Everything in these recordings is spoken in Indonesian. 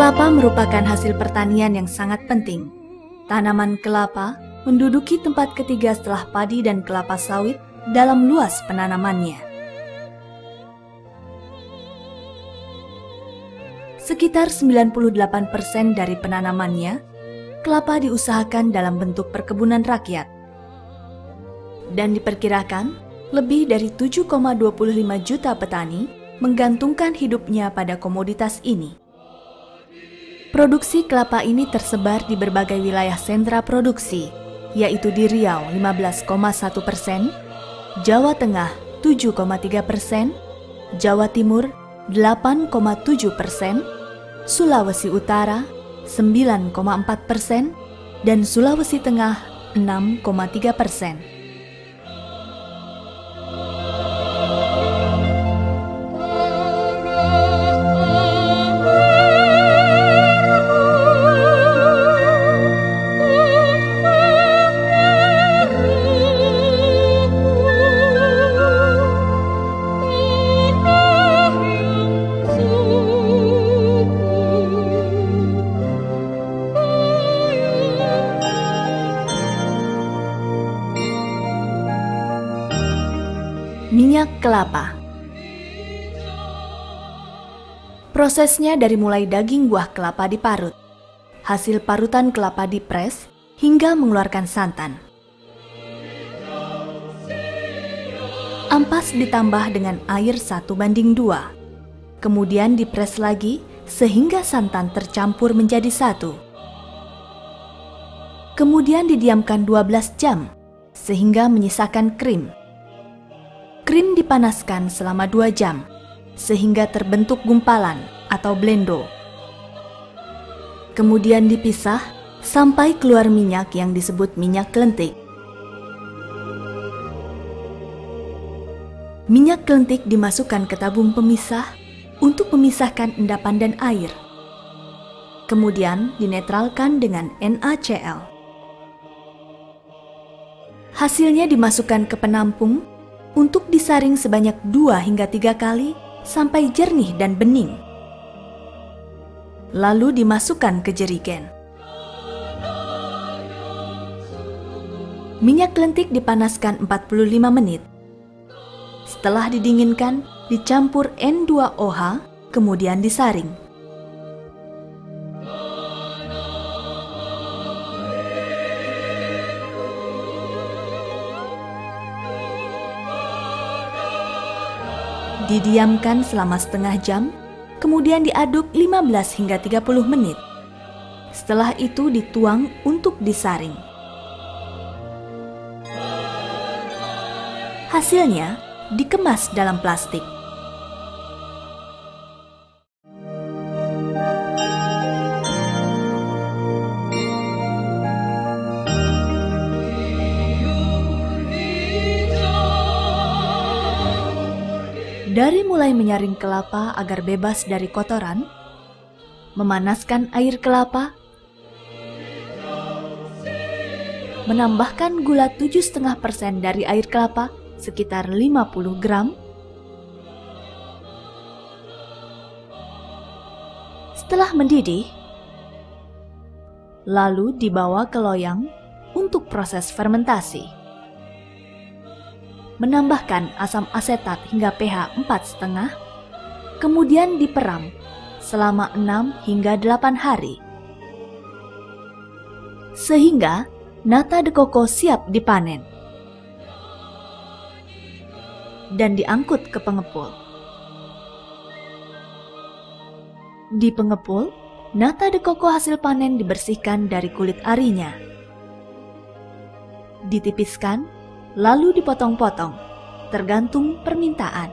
Kelapa merupakan hasil pertanian yang sangat penting. Tanaman kelapa menduduki tempat ketiga setelah padi dan kelapa sawit dalam luas penanamannya. Sekitar 98% dari penanamannya, kelapa diusahakan dalam bentuk perkebunan rakyat. Dan diperkirakan, lebih dari 7,25 juta petani menggantungkan hidupnya pada komoditas ini. Produksi kelapa ini tersebar di berbagai wilayah sentra produksi, yaitu di Riau 15,1%, Jawa Tengah 7,3%, Jawa Timur 8,7%, Sulawesi Utara 9,4%, dan Sulawesi Tengah 6,3%. Minyak kelapa. Prosesnya dari mulai daging buah kelapa diparut, hasil parutan kelapa dipres, hingga mengeluarkan santan. Ampas ditambah dengan air 1:2, kemudian dipres lagi sehingga santan tercampur menjadi satu. Kemudian didiamkan 12 jam, sehingga menyisakan krim. Krim dipanaskan selama 2 jam, sehingga terbentuk gumpalan atau blendo. Kemudian dipisah sampai keluar minyak yang disebut minyak kelentik. Minyak kelentik dimasukkan ke tabung pemisah untuk memisahkan endapan dan air. Kemudian dinetralkan dengan NaCl. Hasilnya dimasukkan ke penampung untuk disaring sebanyak 2 hingga 3 kali sampai jernih dan bening. Lalu dimasukkan ke jerigen. Minyak kelentik dipanaskan 45 menit. Setelah didinginkan, dicampur N2OH, kemudian disaring. Didiamkan selama setengah jam, kemudian diaduk 15 hingga 30 menit. Setelah itu dituang untuk disaring. Hasilnya dikemas dalam plastik. Dari mulai menyaring kelapa agar bebas dari kotoran, memanaskan air kelapa, menambahkan gula 7,5% dari air kelapa sekitar 50 gram. Setelah mendidih, lalu dibawa ke loyang untuk proses fermentasi. Menambahkan asam asetat hingga pH 4,5, kemudian diperam selama 6 hingga 8 hari. Sehingga nata de coco siap dipanen dan diangkut ke pengepul. Di pengepul, nata de coco hasil panen dibersihkan dari kulit arinya. Ditipiskan, lalu dipotong-potong, tergantung permintaan.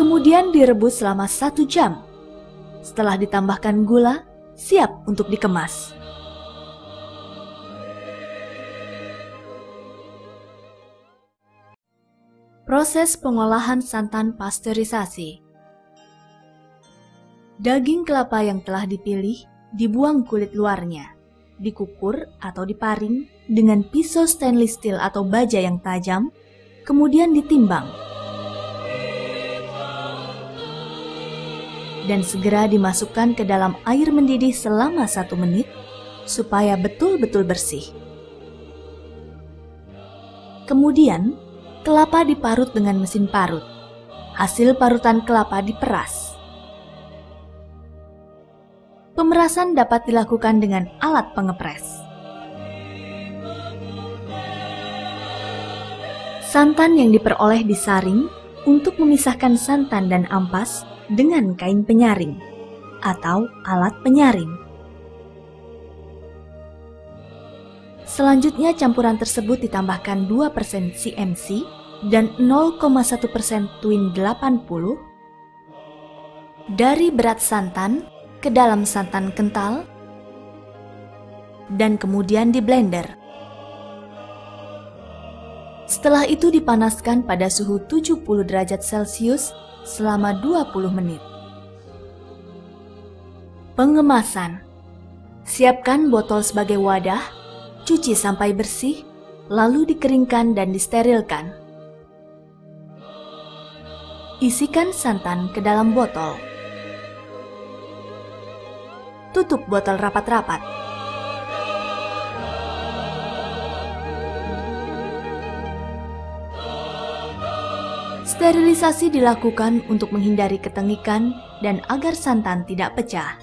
Kemudian direbus selama 1 jam. Setelah ditambahkan gula, siap untuk dikemas. Proses pengolahan santan pasteurisasi. Daging kelapa yang telah dipilih dibuang kulit luarnya, dikukur atau diparing dengan pisau stainless steel atau baja yang tajam, kemudian ditimbang, dan segera dimasukkan ke dalam air mendidih selama 1 menit supaya betul-betul bersih. Kemudian, kelapa diparut dengan mesin parut. Hasil parutan kelapa diperas. Pemerasan dapat dilakukan dengan alat pengepres. Santan yang diperoleh disaring untuk memisahkan santan dan ampas dengan kain penyaring atau alat penyaring. Selanjutnya campuran tersebut ditambahkan 2% CMC dan 0,1% Twin 80 dari berat santan ke dalam santan kental dan kemudian di blender. Setelah itu dipanaskan pada suhu 70 derajat Celcius selama 20 menit. Pengemasan. Siapkan botol sebagai wadah, cuci sampai bersih, lalu dikeringkan dan disterilkan. Isikan santan ke dalam botol. Tutup botol rapat-rapat. Sterilisasi dilakukan untuk menghindari ketengikan dan agar santan tidak pecah.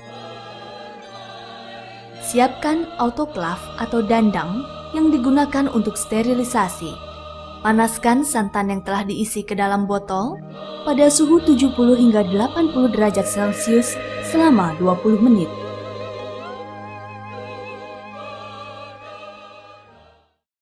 Siapkan autoclave atau dandang yang digunakan untuk sterilisasi. Panaskan santan yang telah diisi ke dalam botol pada suhu 70 hingga 80 derajat Celcius selama 20 menit.